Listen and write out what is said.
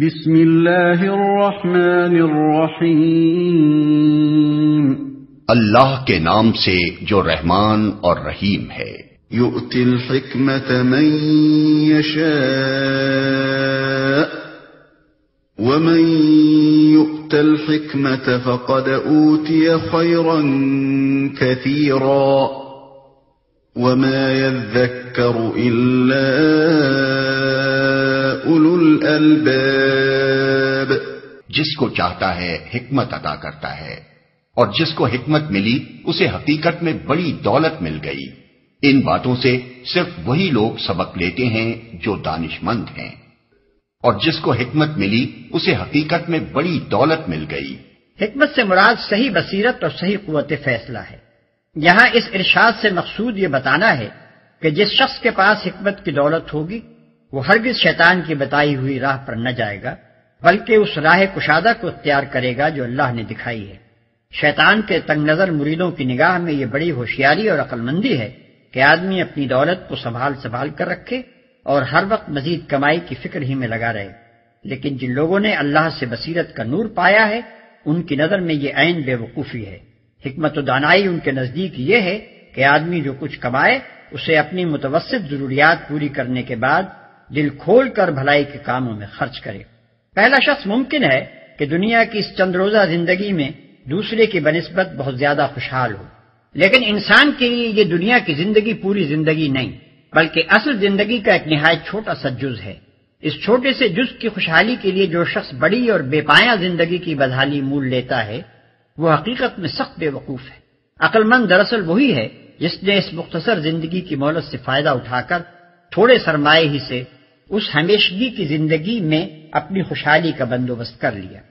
بسم اللہ الرحمن الرحیم، اللہ کے نام سے جو رحمان اور رحیم ہے۔ یؤتی الحکمت من یشاء ومن یؤت الحکمت فقد اوتی خیرا کثیرا وما یذکر الا اولو الالباب۔ جس کو چاہتا ہے حکمت عطا کرتا ہے، اور جس کو حکمت ملی اسے حقیقت میں بڑی دولت مل گئی۔ ان باتوں سے صرف وہی لوگ سبق لیتے ہیں جو دانش مند ہیں، اور جس کو حکمت ملی اسے حقیقت میں بڑی دولت مل گئی۔ حکمت سے مراد صحیح بصیرت اور صحیح قوت فیصلہ ہے۔ یہاں اس ارشاد سے مقصود یہ بتانا ہے کہ جس شخص کے پاس حکمت کی دولت ہوگی وہ ہرگز شیطان کی بتائی ہوئی راہ پر نہ جائے گا، بلکہ اس راہ کشادہ کو اختیار کرے گا جو اللہ نے دکھائی ہے۔ شیطان کے تنگ نظر مریدوں کی نگاہ میں یہ بڑی ہوشیاری اور عقل مندی ہے کہ آدمی اپنی دولت کو سنبھال کر رکھے اور ہر وقت مزید کمائی کی فکر ہی میں لگا رہے، لیکن جن لوگوں نے اللہ سے بصیرت کا نور پایا ہے ان کی نظر میں یہ عین بے وقوفی ہے۔ حکمت و دانائی ان کے نزدیک یہ ہے کہ آدمی جو کچھ کمائے اسے اپنی متوسط ضروریات پوری کرنے کے بعد دل کھول کر بھلائی کے کاموں میں خرچ کرے۔ پہلا شخص ممکن ہے کہ دنیا کی اس چند روزہ زندگی میں دوسرے کی بنسبت بہت زیادہ خوشحال ہو، لیکن انسان کے لیے یہ دنیا کی زندگی پوری زندگی نہیں، بلکہ اصل زندگی کا ایک نہایت چھوٹا سا جز ہے۔ اس چھوٹے سے جز کی خوشحالی کے لیے جو شخص بڑی اور بے پایہ زندگی کی بدحالی مول لیتا ہے وہ حقیقت میں سخت بے وقوف ہے۔ عقل مند دراصل وہی ہے جس نے اس مختصر زندگی کی مہلت سے فائدہ اٹھا کر تھوڑے سرمایے ہی سے اس ہمیشگی کی زندگی میں اپنی خوشحالی کا بندوبست کر لیا۔